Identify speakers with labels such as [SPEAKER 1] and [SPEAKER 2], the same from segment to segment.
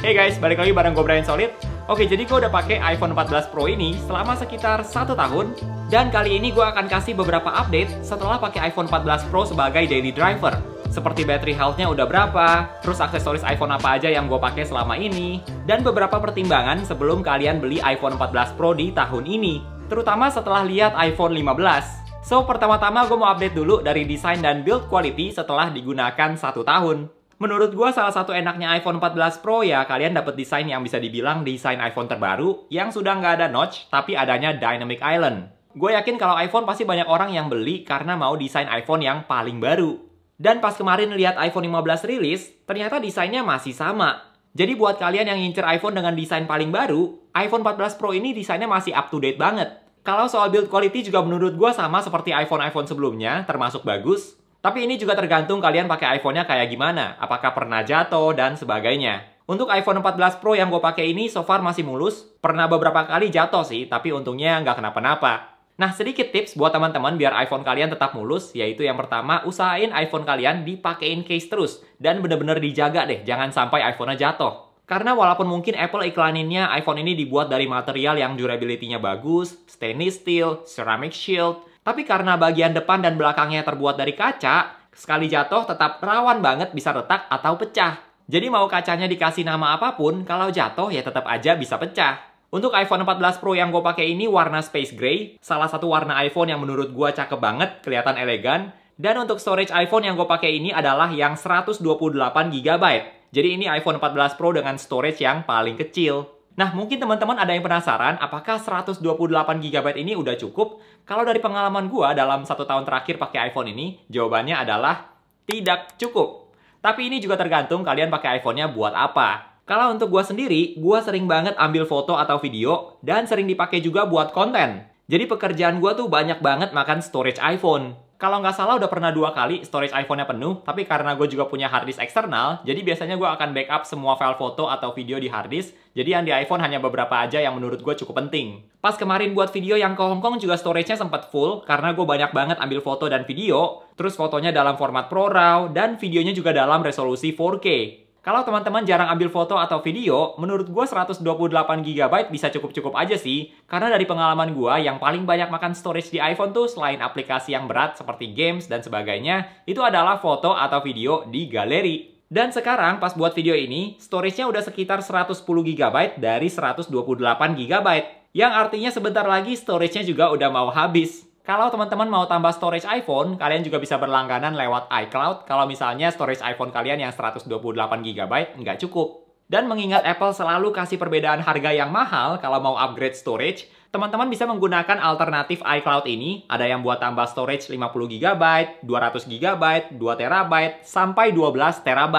[SPEAKER 1] Hey guys, balik lagi bareng gue Brian Solid. Oke, jadi gue udah pakai iPhone 14 Pro ini selama sekitar 1 tahun. Dan kali ini gue akan kasih beberapa update setelah pakai iPhone 14 Pro sebagai daily driver. Seperti battery health-nya udah berapa, terus aksesoris iPhone apa aja yang gue pakai selama ini, dan beberapa pertimbangan sebelum kalian beli iPhone 14 Pro di tahun ini. Terutama setelah lihat iPhone 15. So, pertama-tama gue mau update dulu dari desain dan build quality setelah digunakan 1 tahun. Menurut gue salah satu enaknya iPhone 14 Pro ya kalian dapat desain yang bisa dibilang desain iPhone terbaru yang sudah nggak ada notch tapi adanya Dynamic Island. Gue yakin kalau iPhone pasti banyak orang yang beli karena mau desain iPhone yang paling baru. Dan pas kemarin lihat iPhone 15 rilis, ternyata desainnya masih sama. Jadi buat kalian yang ngincer iPhone dengan desain paling baru, iPhone 14 Pro ini desainnya masih up to date banget. Kalau soal build quality juga menurut gue sama seperti iPhone sebelumnya, termasuk bagus. Tapi ini juga tergantung kalian pakai iPhone-nya kayak gimana, apakah pernah jatuh, dan sebagainya. Untuk iPhone 14 Pro yang gue pakai ini so far masih mulus, pernah beberapa kali jatuh sih, tapi untungnya nggak kenapa-napa. Nah, sedikit tips buat teman-teman biar iPhone kalian tetap mulus, yaitu yang pertama, usahain iPhone kalian dipakein case terus, dan bener-bener dijaga deh, jangan sampai iPhone-nya jatuh. Karena walaupun mungkin Apple iklaninnya iPhone ini dibuat dari material yang durability-nya bagus, stainless steel, ceramic shield, tapi karena bagian depan dan belakangnya terbuat dari kaca, sekali jatuh tetap rawan banget bisa retak atau pecah. Jadi mau kacanya dikasih nama apapun, kalau jatuh ya tetap aja bisa pecah. Untuk iPhone 14 Pro yang gue pakai ini warna Space Gray, salah satu warna iPhone yang menurut gue cakep banget, kelihatan elegan. Dan untuk storage iPhone yang gue pakai ini adalah yang 128 GB. Jadi ini iPhone 14 Pro dengan storage yang paling kecil. Nah, mungkin teman-teman ada yang penasaran apakah 128 GB ini udah cukup? Kalau dari pengalaman gua dalam 1 tahun terakhir pakai iPhone ini, jawabannya adalah tidak cukup. Tapi ini juga tergantung kalian pakai iPhone-nya buat apa. Kalau untuk gua sendiri, gua sering banget ambil foto atau video, dan sering dipakai juga buat konten. Jadi pekerjaan gua tuh banyak banget makan storage iPhone. Kalau nggak salah udah pernah 2 kali storage iPhone-nya penuh, tapi karena gue juga punya harddisk eksternal, jadi biasanya gue akan backup semua file foto atau video di harddisk, jadi yang di iPhone hanya beberapa aja yang menurut gue cukup penting. Pas kemarin buat video yang ke Hong Kong juga storage-nya sempat full, karena gue banyak banget ambil foto dan video, terus fotonya dalam format ProRAW, dan videonya juga dalam resolusi 4K. Kalau teman-teman jarang ambil foto atau video, menurut gue 128 GB bisa cukup-cukup aja sih. Karena dari pengalaman gue, yang paling banyak makan storage di iPhone tuh selain aplikasi yang berat seperti games dan sebagainya, itu adalah foto atau video di galeri. Dan sekarang pas buat video ini, storage-nya udah sekitar 110 GB dari 128 GB. Yang artinya sebentar lagi storage-nya juga udah mau habis. Kalau teman-teman mau tambah storage iPhone, kalian juga bisa berlangganan lewat iCloud kalau misalnya storage iPhone kalian yang 128 GB nggak cukup. Dan mengingat Apple selalu kasih perbedaan harga yang mahal kalau mau upgrade storage, teman-teman bisa menggunakan alternatif iCloud ini. Ada yang buat tambah storage 50 GB, 200 GB, 2 TB, sampai 12 TB.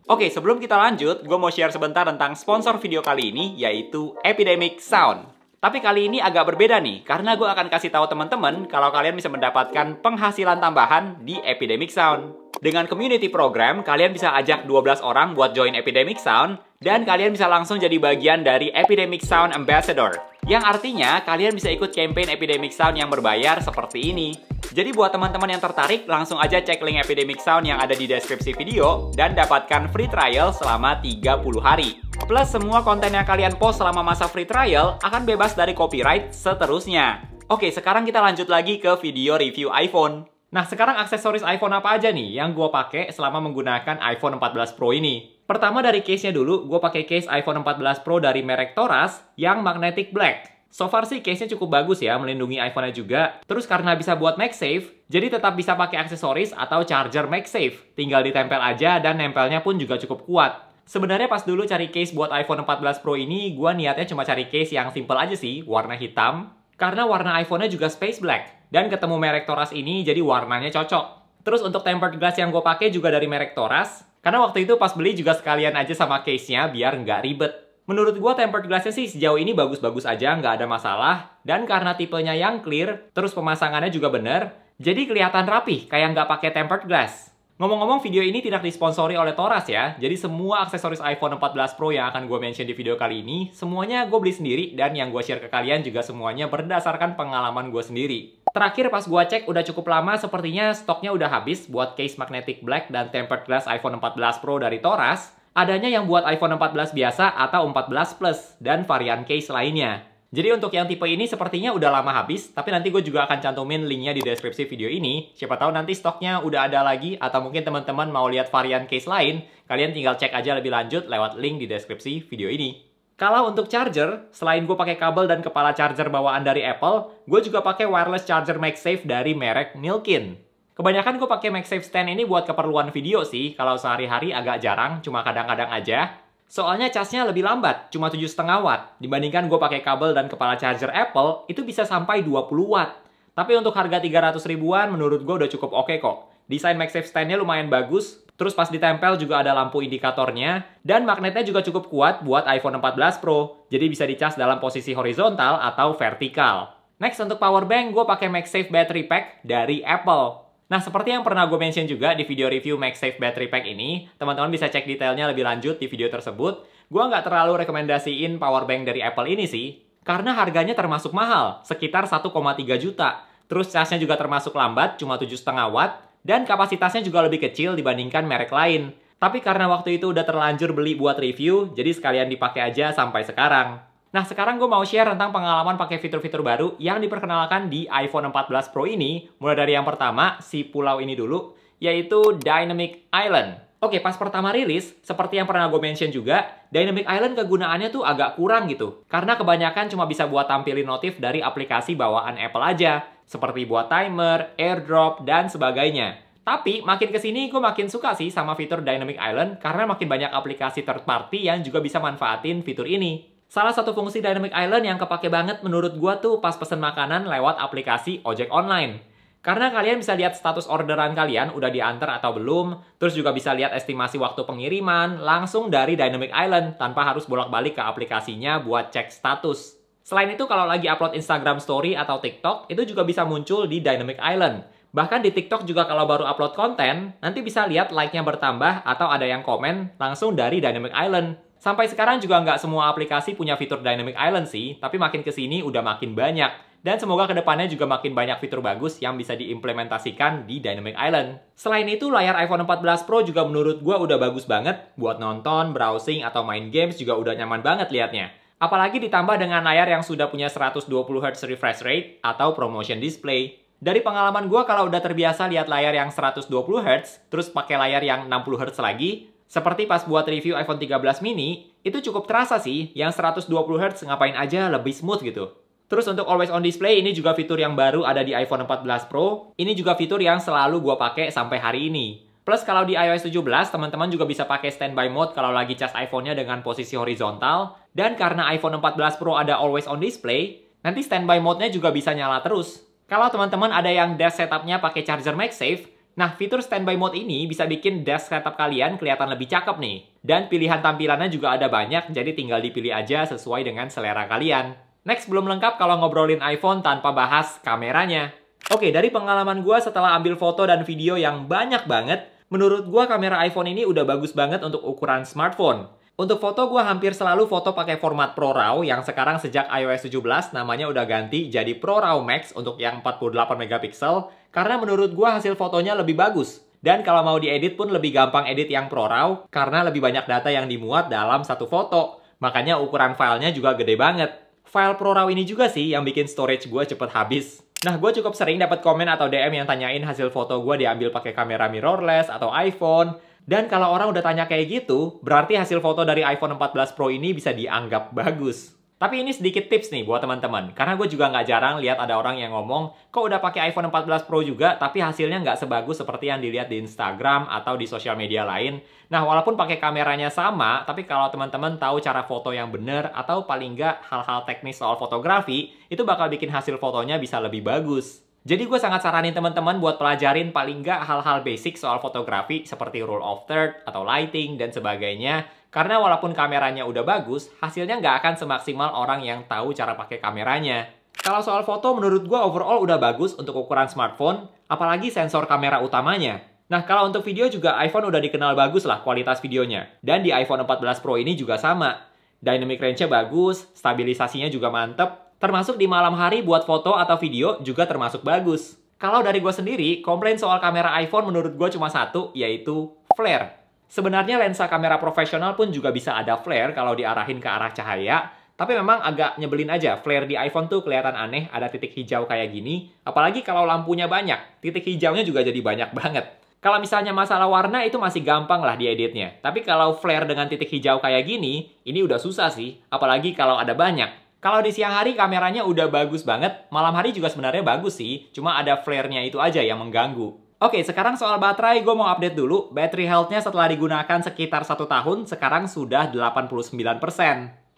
[SPEAKER 1] Oke, sebelum kita lanjut, gue mau share sebentar tentang sponsor video kali ini, yaitu Epidemic Sound. Tapi kali ini agak berbeda nih, karena gue akan kasih tahu teman-teman kalau kalian bisa mendapatkan penghasilan tambahan di Epidemic Sound. Dengan community program, kalian bisa ajak 12 orang buat join Epidemic Sound, dan kalian bisa langsung jadi bagian dari Epidemic Sound Ambassador. Yang artinya, kalian bisa ikut campaign Epidemic Sound yang berbayar seperti ini. Jadi buat teman-teman yang tertarik, langsung aja cek link Epidemic Sound yang ada di deskripsi video, dan dapatkan free trial selama 30 hari. Plus semua konten yang kalian post selama masa free trial akan bebas dari copyright seterusnya. Oke, sekarang kita lanjut lagi ke video review iPhone. Nah, sekarang aksesoris iPhone apa aja nih yang gue pakai selama menggunakan iPhone 14 Pro ini? Pertama dari case-nya dulu, gue pakai case iPhone 14 Pro dari merek Toras yang magnetic black. So far sih case-nya cukup bagus ya, melindungi iPhone-nya juga. Terus karena bisa buat MagSafe, jadi tetap bisa pakai aksesoris atau charger MagSafe. Tinggal ditempel aja dan nempelnya pun juga cukup kuat. Sebenarnya pas dulu cari case buat iPhone 14 Pro ini, gua niatnya cuma cari case yang simple aja sih, warna hitam. Karena warna iPhone-nya juga space black. Dan ketemu merek Toras ini, jadi warnanya cocok. Terus untuk tempered glass yang gue pakai juga dari merek Toras. Karena waktu itu pas beli juga sekalian aja sama case-nya, biar nggak ribet. Menurut gua tempered glass-nya sih sejauh ini bagus-bagus aja, nggak ada masalah. Dan karena tipenya yang clear, terus pemasangannya juga bener, jadi kelihatan rapih, kayak nggak pakai tempered glass. Ngomong-ngomong, video ini tidak disponsori oleh Toras ya. Jadi semua aksesoris iPhone 14 Pro yang akan gue mention di video kali ini, semuanya gue beli sendiri, dan yang gue share ke kalian juga semuanya berdasarkan pengalaman gue sendiri. Terakhir pas gue cek udah cukup lama, sepertinya stoknya udah habis buat case magnetic black dan tempered glass iPhone 14 Pro dari Toras. Adanya yang buat iPhone 14 biasa atau 14 Plus, dan varian case lainnya. Jadi untuk yang tipe ini sepertinya udah lama habis, tapi nanti gue juga akan cantumin linknya di deskripsi video ini. Siapa tahu nanti stoknya udah ada lagi, atau mungkin teman-teman mau lihat varian case lain, kalian tinggal cek aja lebih lanjut lewat link di deskripsi video ini. Kalau untuk charger, selain gue pakai kabel dan kepala charger bawaan dari Apple, gue juga pakai wireless charger MagSafe dari merek Milkin. Kebanyakan gue pakai MagSafe stand ini buat keperluan video sih, kalau sehari-hari agak jarang, cuma kadang-kadang aja. Soalnya casnya lebih lambat, cuma 7,5 watt. Dibandingkan gue pakai kabel dan kepala charger Apple, itu bisa sampai 20 watt. Tapi untuk harga 300 ribuan, menurut gue udah cukup oke kok. Desain MagSafe stand-nya lumayan bagus, terus pas ditempel juga ada lampu indikatornya, dan magnetnya juga cukup kuat buat iPhone 14 Pro, jadi bisa dicas dalam posisi horizontal atau vertikal. Next, untuk power bank, gue pakai MagSafe Battery Pack dari Apple. Nah, seperti yang pernah gue mention juga di video review MagSafe Battery Pack ini, teman-teman bisa cek detailnya lebih lanjut di video tersebut. Gue nggak terlalu rekomendasiin power bank dari Apple ini sih, karena harganya termasuk mahal, sekitar 1,3 juta. Terus casnya juga termasuk lambat, cuma 7,5 watt, dan kapasitasnya juga lebih kecil dibandingkan merek lain. Tapi karena waktu itu udah terlanjur beli buat review, jadi sekalian dipakai aja sampai sekarang. Nah, sekarang gue mau share tentang pengalaman pakai fitur-fitur baru yang diperkenalkan di iPhone 14 Pro ini. Mulai dari yang pertama, si pulau ini dulu, yaitu Dynamic Island. Oke, pas pertama rilis, seperti yang pernah gue mention juga, Dynamic Island kegunaannya tuh agak kurang gitu. Karena kebanyakan cuma bisa buat tampilin notif dari aplikasi bawaan Apple aja. Seperti buat timer, airdrop, dan sebagainya. Tapi makin kesini gue makin suka sih sama fitur Dynamic Island karena makin banyak aplikasi third party yang juga bisa manfaatin fitur ini. Salah satu fungsi Dynamic Island yang kepake banget menurut gua tuh pas pesen makanan lewat aplikasi ojek online. Karena kalian bisa lihat status orderan kalian udah diantar atau belum, terus juga bisa lihat estimasi waktu pengiriman langsung dari Dynamic Island tanpa harus bolak-balik ke aplikasinya buat cek status. Selain itu kalau lagi upload Instagram Story atau TikTok, itu juga bisa muncul di Dynamic Island. Bahkan di TikTok juga kalau baru upload konten, nanti bisa lihat like-nya bertambah atau ada yang komen langsung dari Dynamic Island. Sampai sekarang juga nggak semua aplikasi punya fitur Dynamic Island sih, tapi makin kesini udah makin banyak. Dan semoga kedepannya juga makin banyak fitur bagus yang bisa diimplementasikan di Dynamic Island. Selain itu, layar iPhone 14 Pro juga menurut gua udah bagus banget. Buat nonton, browsing, atau main games juga udah nyaman banget liatnya. Apalagi ditambah dengan layar yang sudah punya 120Hz refresh rate atau ProMotion display. Dari pengalaman gua kalau udah terbiasa lihat layar yang 120Hz, terus pakai layar yang 60Hz lagi, seperti pas buat review iPhone 13 mini, itu cukup terasa sih, yang 120Hz ngapain aja lebih smooth gitu. Terus untuk Always On Display, ini juga fitur yang baru ada di iPhone 14 Pro. Ini juga fitur yang selalu gua pakai sampai hari ini. Plus kalau di iOS 17, teman-teman juga bisa pakai standby mode kalau lagi cas iPhone-nya dengan posisi horizontal. Dan karena iPhone 14 Pro ada Always On Display, nanti standby mode-nya juga bisa nyala terus. Kalau teman-teman ada yang desk setup-nya pakai charger MagSafe, nah, fitur standby mode ini bisa bikin desk setup kalian kelihatan lebih cakep nih. Dan pilihan tampilannya juga ada banyak, jadi tinggal dipilih aja sesuai dengan selera kalian. Next, belum lengkap kalau ngobrolin iPhone tanpa bahas kameranya. Oke, dari pengalaman gue setelah ambil foto dan video yang banyak banget, menurut gue kamera iPhone ini udah bagus banget untuk ukuran smartphone. Untuk foto, gue hampir selalu foto pakai format ProRAW yang sekarang sejak iOS 17 namanya udah ganti jadi ProRAW Max untuk yang 48 megapiksel karena menurut gue hasil fotonya lebih bagus. Dan kalau mau diedit pun lebih gampang edit yang ProRAW karena lebih banyak data yang dimuat dalam satu foto. Makanya ukuran filenya juga gede banget. File ProRAW ini juga sih yang bikin storage gue cepet habis. Nah, gue cukup sering dapat komen atau DM yang tanyain hasil foto gue diambil pakai kamera mirrorless atau iPhone. Dan kalau orang udah tanya kayak gitu, berarti hasil foto dari iPhone 14 Pro ini bisa dianggap bagus. Tapi ini sedikit tips nih buat teman-teman, karena gue juga nggak jarang lihat ada orang yang ngomong, kok udah pakai iPhone 14 Pro juga, tapi hasilnya nggak sebagus seperti yang dilihat di Instagram atau di sosial media lain. Nah, walaupun pakai kameranya sama, tapi kalau teman-teman tahu cara foto yang bener, atau paling nggak hal-hal teknis soal fotografi, itu bakal bikin hasil fotonya bisa lebih bagus. Jadi gue sangat saranin teman-teman buat pelajarin paling nggak hal-hal basic soal fotografi seperti rule of third atau lighting dan sebagainya. Karena walaupun kameranya udah bagus, hasilnya nggak akan semaksimal orang yang tahu cara pakai kameranya. Kalau soal foto, menurut gue overall udah bagus untuk ukuran smartphone, apalagi sensor kamera utamanya. Nah, kalau untuk video juga iPhone udah dikenal bagus lah kualitas videonya. Dan di iPhone 14 Pro ini juga sama. Dynamic range-nya bagus, stabilisasinya juga mantep, termasuk di malam hari buat foto atau video juga termasuk bagus. Kalau dari gue sendiri, komplain soal kamera iPhone menurut gue cuma satu, yaitu flare. Sebenarnya lensa kamera profesional pun juga bisa ada flare kalau diarahin ke arah cahaya, tapi memang agak nyebelin aja, flare di iPhone tuh kelihatan aneh, ada titik hijau kayak gini, apalagi kalau lampunya banyak, titik hijaunya juga jadi banyak banget. Kalau misalnya masalah warna itu masih gampang lah dieditnya, tapi kalau flare dengan titik hijau kayak gini, ini udah susah sih, apalagi kalau ada banyak. Kalau di siang hari kameranya udah bagus banget, malam hari juga sebenarnya bagus sih, cuma ada flare-nya itu aja yang mengganggu. Oke, sekarang soal baterai, gue mau update dulu. Battery health-nya setelah digunakan sekitar 1 tahun, sekarang sudah 89%.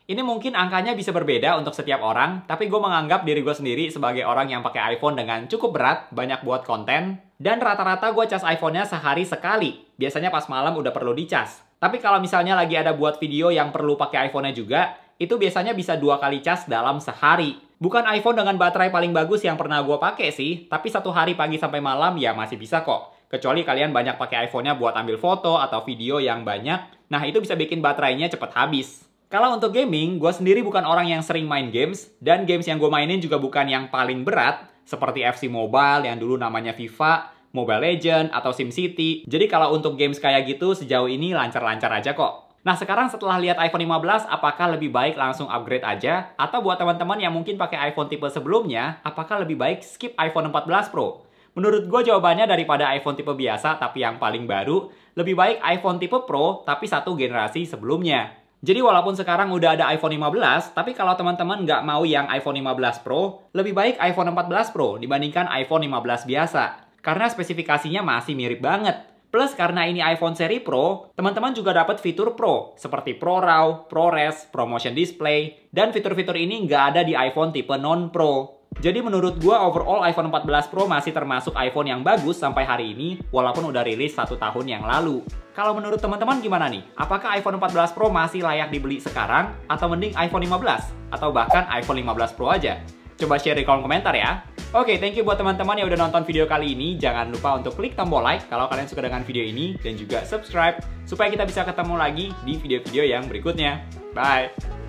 [SPEAKER 1] Ini mungkin angkanya bisa berbeda untuk setiap orang, tapi gue menganggap diri gue sendiri sebagai orang yang pakai iPhone dengan cukup berat, banyak buat konten, dan rata-rata gue cas iPhone-nya sehari sekali. Biasanya pas malam udah perlu dicas. Tapi kalau misalnya lagi ada buat video yang perlu pakai iPhone-nya juga, itu biasanya bisa 2 kali cas dalam sehari. Bukan iPhone dengan baterai paling bagus yang pernah gue pakai sih, tapi 1 hari pagi sampai malam ya masih bisa kok. Kecuali kalian banyak pakai iPhone-nya buat ambil foto atau video yang banyak, nah itu bisa bikin baterainya cepet habis. Kalau untuk gaming, gue sendiri bukan orang yang sering main games, dan games yang gue mainin juga bukan yang paling berat, seperti FC Mobile yang dulu namanya FIFA, Mobile Legends, atau SimCity. Jadi kalau untuk games kayak gitu, sejauh ini lancar-lancar aja kok. Nah sekarang setelah lihat iPhone 15, apakah lebih baik langsung upgrade aja? Atau buat teman-teman yang mungkin pakai iPhone tipe sebelumnya, apakah lebih baik skip iPhone 14 Pro? Menurut gue jawabannya daripada iPhone tipe biasa tapi yang paling baru, lebih baik iPhone tipe Pro tapi 1 generasi sebelumnya. Jadi walaupun sekarang udah ada iPhone 15, tapi kalau teman-teman nggak mau yang iPhone 15 Pro, lebih baik iPhone 14 Pro dibandingkan iPhone 15 biasa. Karena spesifikasinya masih mirip banget. Plus karena ini iPhone seri Pro, teman-teman juga dapat fitur Pro, seperti ProRAW, ProRes, ProMotion Display, dan fitur-fitur ini nggak ada di iPhone tipe non-Pro. Jadi menurut gua overall iPhone 14 Pro masih termasuk iPhone yang bagus sampai hari ini, walaupun udah rilis 1 tahun yang lalu. Kalau menurut teman-teman gimana nih? Apakah iPhone 14 Pro masih layak dibeli sekarang? Atau mending iPhone 15? Atau bahkan iPhone 15 Pro aja? Coba share di kolom komentar ya. Oke, thank you buat teman-teman yang udah nonton video kali ini. Jangan lupa untuk klik tombol like kalau kalian suka dengan video ini. Dan juga subscribe supaya kita bisa ketemu lagi di video-video yang berikutnya. Bye!